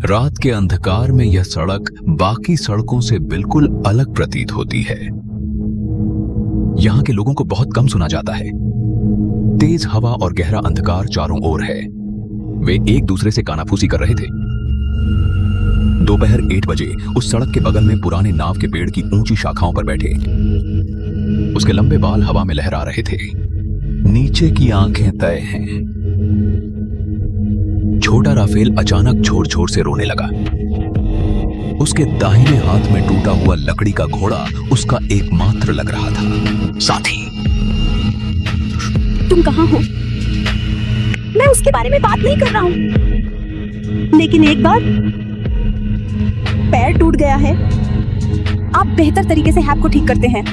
रात के अंधकार में यह सड़क बाकी सड़कों से बिल्कुल अलग प्रतीत होती है। यहां के लोगों को बहुत कम सुना जाता है। तेज हवा और गहरा अंधकार चारों ओर है। वे एक दूसरे से कानाफूसी कर रहे थे। दोपहर 1 बजे उस सड़क के बगल में पुराने नाव के पेड़ की ऊंची शाखाओं पर बैठे, उसके लंबे बाल हवा में लहरा रहे थे। नीचे की आंखें तय हैं। छोटा राफेल अचानक जोर जोर से रोने लगा। उसके दाहिने हाथ में टूटा हुआ लकड़ी का घोड़ा उसका एकमात्र लग रहा था। साथी, तुम कहां हो? मैं उसके बारे में बात नहीं कर रहा हूं, लेकिन एक बार पैर टूट गया है, आप बेहतर तरीके से हैप को ठीक करते हैं।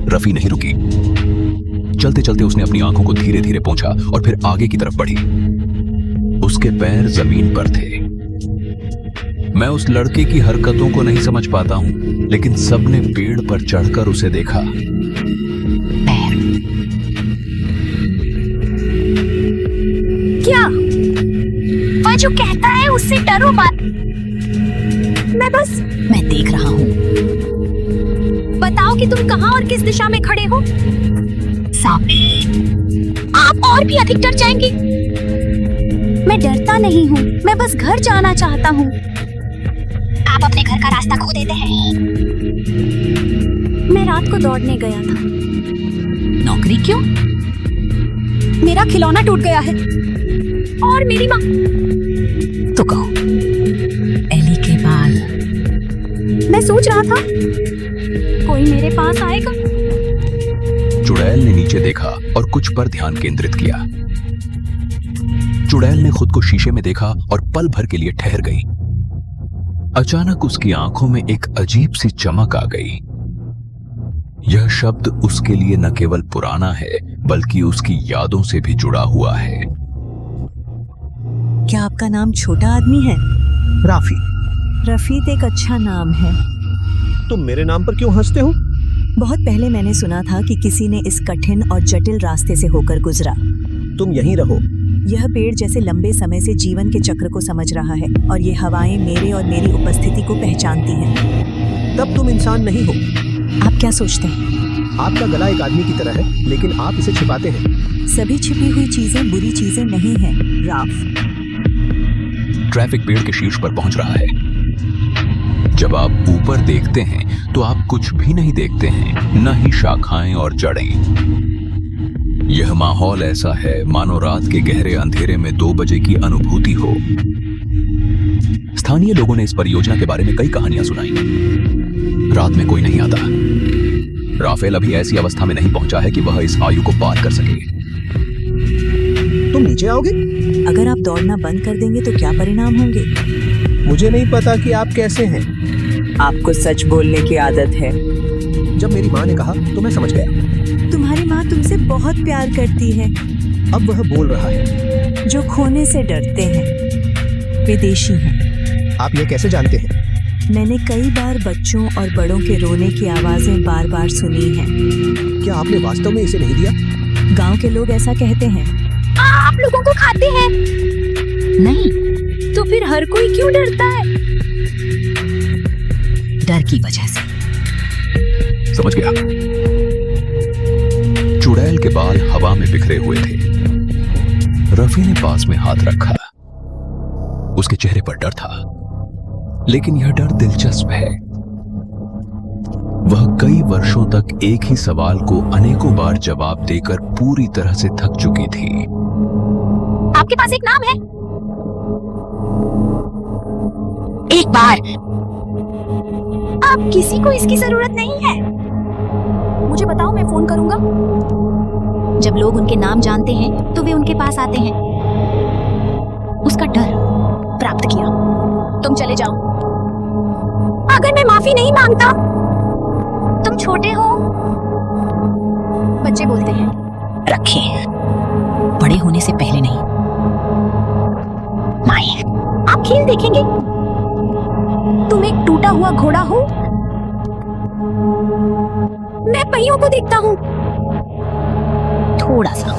रफी नहीं रुकी। चलते चलते उसने अपनी आंखों को धीरे धीरे पोंछा और फिर आगे की तरफ बढ़ी। उसके पैर जमीन पर थे। मैं उस लड़के की हरकतों को नहीं समझ पाता हूं, लेकिन सबने पेड़ पर चढ़कर उसे देखा। क्या? वह जो कहता है उससे डरो मत। मैं देख रहा हूँ। बताओ कि तुम कहां और किस दिशा में खड़े हो। सामने। आप और भी अधिक डर जाएंगे। मैं डरता नहीं हूँ, मैं बस घर जाना चाहता हूँ। आप अपने घर का रास्ता खो देते हैं। मैं रात को दौड़ने गया था। नौकरी क्यों? मेरा खिलौना टूट गया है और मेरी माँ। तो कहो। एली के बाल। मैं सोच रहा था कोई मेरे पास आएगा। चुड़ैल ने नीचे देखा और कुछ पर ध्यान केंद्रित किया। चुड़ैल ने खुद को शीशे में देखा और पल भर के लिए ठहर गई। अचानक उसकी आंखों में एक अजीब सी चमक आ गई। यह शब्द उसके लिए न केवल पुराना है, बल्कि उसकी यादों से भी जुड़ा हुआ है। क्या आपका नाम छोटा आदमी है? राफी। रफीक एक अच्छा नाम है। तुम मेरे नाम पर क्यों हंसते हो? बहुत पहले मैंने सुना था कि किसी ने इस कठिन और जटिल रास्ते से होकर गुजरा। तुम यहीं रहो। यह पेड़ जैसे लंबे समय से जीवन के चक्र को समझ रहा है और ये हवाएं मेरे और मेरी उपस्थिति को पहचानती हैं। तब तुम इंसान नहीं हो। आप क्या सोचते हैं? आपका गला एक आदमी की तरह है, लेकिन आप इसे छिपाते हैं। सभी छिपी हुई चीजें बुरी चीजें नहीं हैं, राफ। ट्रैफिक पेड़ के शीर्ष पर पहुंच रहा है। जब आप ऊपर देखते हैं तो आप कुछ भी नहीं देखते हैं, न ही शाखाएं और जड़ें। यह माहौल ऐसा है मानो रात के गहरे अंधेरे में 2 बजे की अनुभूति हो। स्थानीय लोगों ने इस परियोजना के बारे में कई कहानियां सुनाई। रात में कोई नहीं आता। राफेल अभी ऐसी अवस्था में नहीं पहुंचा है कि वह इस आयु को पार कर सके। तुम नीचे आओगे? अगर आप दौड़ना बंद कर देंगे तो क्या परिणाम होंगे? मुझे नहीं पता कि आप कैसे हैं। आपको सच बोलने की आदत है। जब मेरी माँ ने कहा तो मैं समझ गया। तुम्हारी माँ तुमसे बहुत प्यार करती है। अब वह बोल रहा है। जो खोने से डरते हैं विदेशी हैं। आप ये कैसे जानते हैं? मैंने कई बार बच्चों और बड़ों के रोने की आवाजें बार बार सुनी हैं। क्या आपने वास्तव में इसे नहीं दिया? गांव के लोग ऐसा कहते हैं। आप लोगों को खाते हैं? नहीं। तो फिर हर कोई क्यों डरता है? डर की वजह से। समझ गया। चुड़ैल के बाल हवा में बिखरे हुए थे। रफी ने पास में हाथ रखा। उसके चेहरे पर डर था, लेकिन यह डर दिलचस्प है। वह कई वर्षों तक एक ही सवाल को अनेकों बार जवाब देकर पूरी तरह से थक चुकी थी। आपके पास एक नाम है? एक बार। आप किसी को इसकी जरूरत नहीं है। मुझे बताओ, मैं फोन करूंगा। जब लोग उनके नाम जानते हैं तो वे उनके पास आते हैं। उसका डर प्राप्त किया। तुम चले जाओ। अगर मैं माफी नहीं मांगता? तुम छोटे हो। बच्चे बोलते हैं रखिए, बड़े होने से पहले नहीं। माई, आप खेल देखेंगे? तुम एक टूटा हुआ घोड़ा हो। मैं पहियों को देखता हूँ। थोड़ा सा।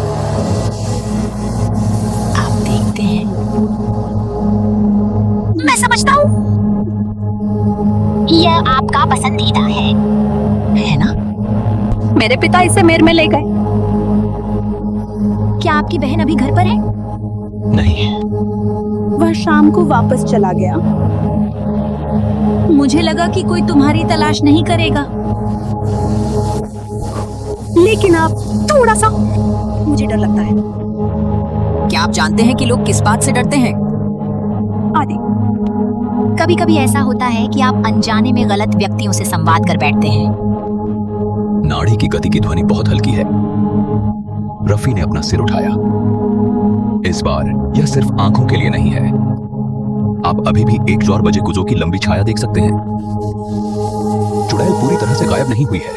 आप देखते हैं? मैं मैं समझता हूँ। यह आपका पसंदीदा है ना? मेरे पिता इसे मेर में ले गए। क्या आपकी बहन अभी घर पर है? नहीं, वह शाम को वापस चला गया। मुझे लगा कि कोई तुम्हारी तलाश नहीं करेगा। लेकिन आप थोड़ा सा, मुझे डर लगता है। क्या आप जानते हैं कि लोग किस बात से डरते हैं? आदि कभी कभी ऐसा होता है कि आप अनजाने में गलत व्यक्तियों से संवाद कर बैठते हैं। नाड़ी की गति की ध्वनि बहुत हल्की है। रफी ने अपना सिर उठाया। इस बार यह सिर्फ आंखों के लिए नहीं है। आप अभी भी 1 बजे गुजो की लंबी छाया देख सकते हैं। चुड़ैल पूरी तरह से गायब नहीं हुई है,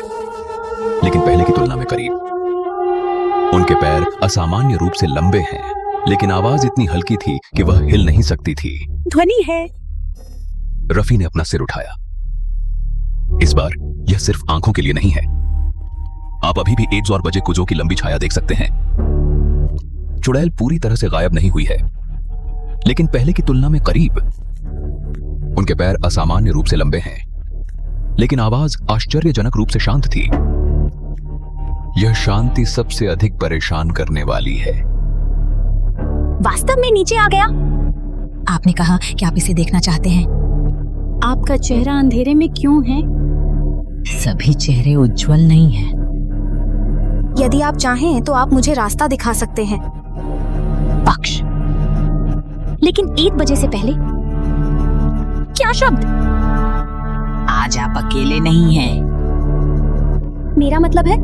लेकिन पहले की तुलना में करीब। उनके पैर असामान्य रूप से लंबे हैं, लेकिन आवाज इतनी हल्की थी कि वह हिल नहीं सकती थी। ध्वनि है। रफी ने अपना सिर उठाया। इस बार यह सिर्फ आंखों के लिए नहीं है। आप अभी भी 1 बजे गुजो की लंबी छाया देख सकते हैं। चुड़ैल पूरी तरह से गायब नहीं हुई है, लेकिन पहले की तुलना में करीब। उनके पैर असामान्य रूप से लंबे हैं, लेकिन आवाज आश्चर्यजनक रूप से शांत थी। यह शांति सबसे अधिक परेशान करने वाली है। वास्तव में नीचे आ गया। आपने कहा कि आप इसे देखना चाहते हैं। आपका चेहरा अंधेरे में क्यों है? सभी चेहरे उज्जवल नहीं हैं। यदि आप चाहें तो आप मुझे रास्ता दिखा सकते हैं। पक्ष। लेकिन 1 बजे से पहले क्या शब्द? आज आप अकेले नहीं हैं। मेरा मतलब है,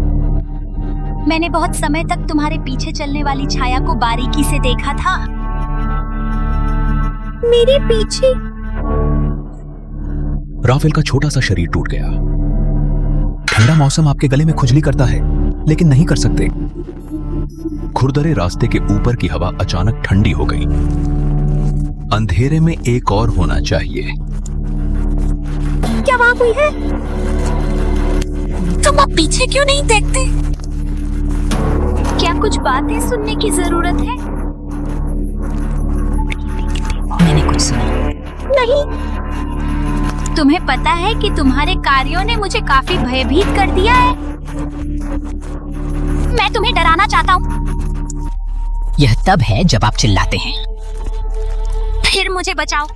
मैंने बहुत समय तक तुम्हारे पीछे चलने वाली छाया को बारीकी से देखा था। मेरे पीछे? राफेल का छोटा सा शरीर टूट गया। ठंडा मौसम आपके गले में खुजली करता है, लेकिन नहीं कर सकते। खुरदरे रास्ते के ऊपर की हवा अचानक ठंडी हो गई। अंधेरे में एक और होना चाहिए। क्या वहां कोई है? तुम अब पीछे क्यों नहीं देखते? क्या कुछ बातें सुनने की जरूरत है? मैंने कुछ सुना। नहीं। तुम्हें पता है कि तुम्हारे कार्यों ने मुझे काफी भयभीत कर दिया है। मैं तुम्हें डराना चाहता हूँ। यह तब है जब आप चिल्लाते हैं। फिर मुझे बचाओ।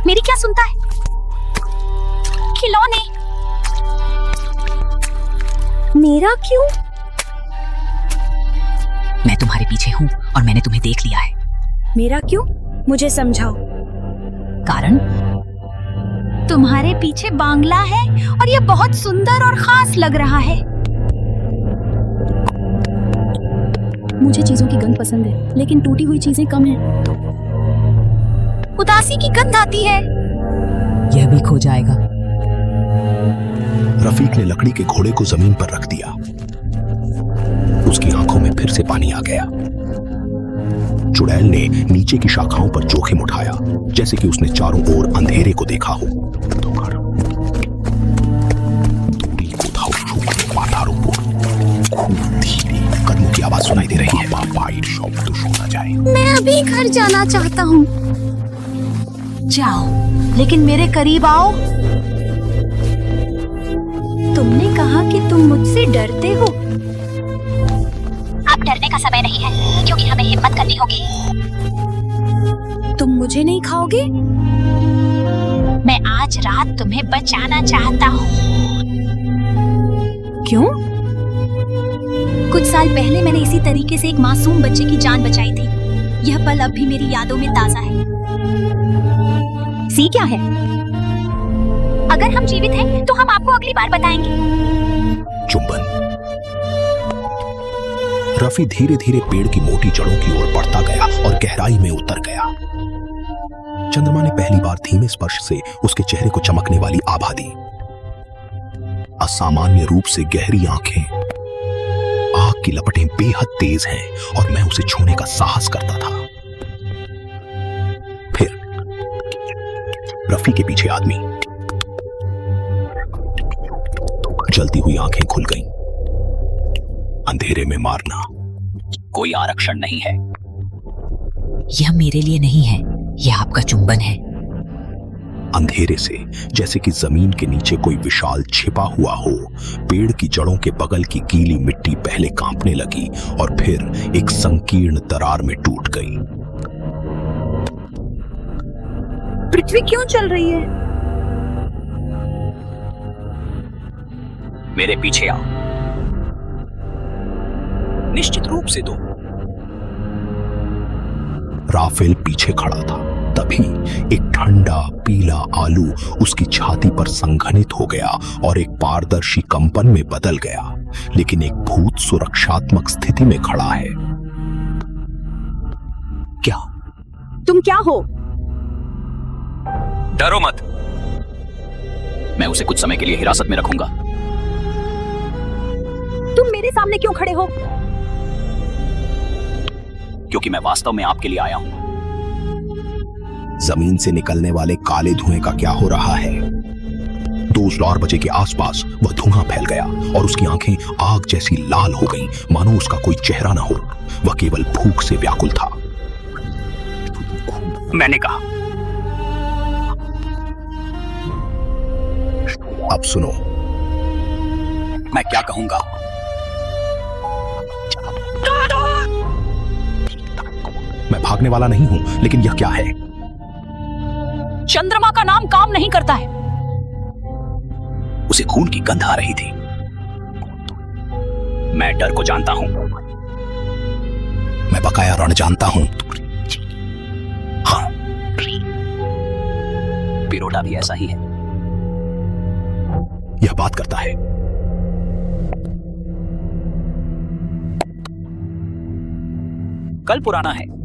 मेरी क्या सुनता है? खिलौने। मेरा क्यों? मैं तुम्हारे पीछे हूँ और मैंने तुम्हें देख लिया है। मेरा क्यों? मुझे समझाओ। कारण? तुम्हारे पीछे बांग्ला है और यह बहुत सुंदर और खास लग रहा है। मुझे चीजों की गंध पसंद है, लेकिन टूटी हुई चीजें कम हैं। उदासी की गंध आती है। यह भी खो जाएगा। रफीक ने लकड़ी के घोड़े को जमीन पर रख दिया। उसकी आंखों में फिर से पानी आ गया। चुड़ैल ने नीचे की शाखाओं पर जोखिम उठाया, जैसे कि उसने चारों ओर अंधेरे को देखा हो। कदमों की आवाज सुनाई दे रही है। शब्द सुना जाए। मैं अभी घर जाना चाहता हूँ। जाओ, लेकिन मेरे करीब आओ। तुमने कहा कि तुम मुझसे डरते हो। अब डरने का समय नहीं है, क्योंकि हमें हिम्मत करनी होगी। तुम मुझे नहीं खाओगे? मैं आज रात तुम्हें बचाना चाहता हूँ। क्यों? कुछ साल पहले मैंने इसी तरीके से एक मासूम बच्चे की जान बचाई थी। यह पल अब भी मेरी यादों में ताजा है। सी क्या है? अगर हम जीवित हैं, तो हम आपको अगली बार बताएंगे। चुंबन। रफी धीरे धीरे पेड़ की मोटी जड़ों की ओर बढ़ता गया और गहराई में उतर गया। चंद्रमा ने पहली बार धीमे स्पर्श से उसके चेहरे को चमकने वाली आभा दी। असामान्य रूप से गहरी आंखें, आग की लपटें बेहद तेज हैं और मैं उसे छूने का साहस करता था। फिर रफी के पीछे आदमी। जलती हुई आंखें खुल गईं। अंधेरे में मारना कोई आरक्षण नहीं है। यह मेरे लिए नहीं है, यह आपका चुंबन है। अंधेरे से, जैसे कि जमीन के नीचे कोई विशाल छिपा हुआ हो। पेड़ की जड़ों के बगल की गीली मिट्टी पहले कांपने लगी और फिर एक संकीर्ण दरार में टूट गई। पृथ्वी क्यों चल रही है? मेरे पीछे आओ। निश्चित रूप से दो। राफेल पीछे खड़ा था। तभी एक ठंडा पीला आलू उसकी छाती पर संघनित हो गया और एक पारदर्शी कंपन में बदल गया, लेकिन एक भूत सुरक्षात्मक स्थिति में खड़ा है। क्या? तुम क्या हो? डरो मत। मैं उसे कुछ समय के लिए हिरासत में रखूंगा। तुम मेरे सामने क्यों खड़े हो? क्योंकि मैं वास्तव में आपके लिए आया हूं। जमीन से निकलने वाले काले धुएं का क्या हो रहा है? 2 बजे के आसपास वह धुआं फैल गया और उसकी आंखें आग जैसी लाल हो गईं, मानो उसका कोई चेहरा ना हो। वह केवल भूख से व्याकुल था। मैंने कहा। अब सुनो। मैं क्या कहूंगा? मैं भागने वाला नहीं हूं, लेकिन यह क्या है? चंद्रमा का नाम काम नहीं करता है। उसे खून की गंध आ रही थी। मैं डर को जानता हूं। मैं बकाया रण जानता हूं। हाँ, पिरोटा भी ऐसा ही है। यह बात करता है। कल पुराना है।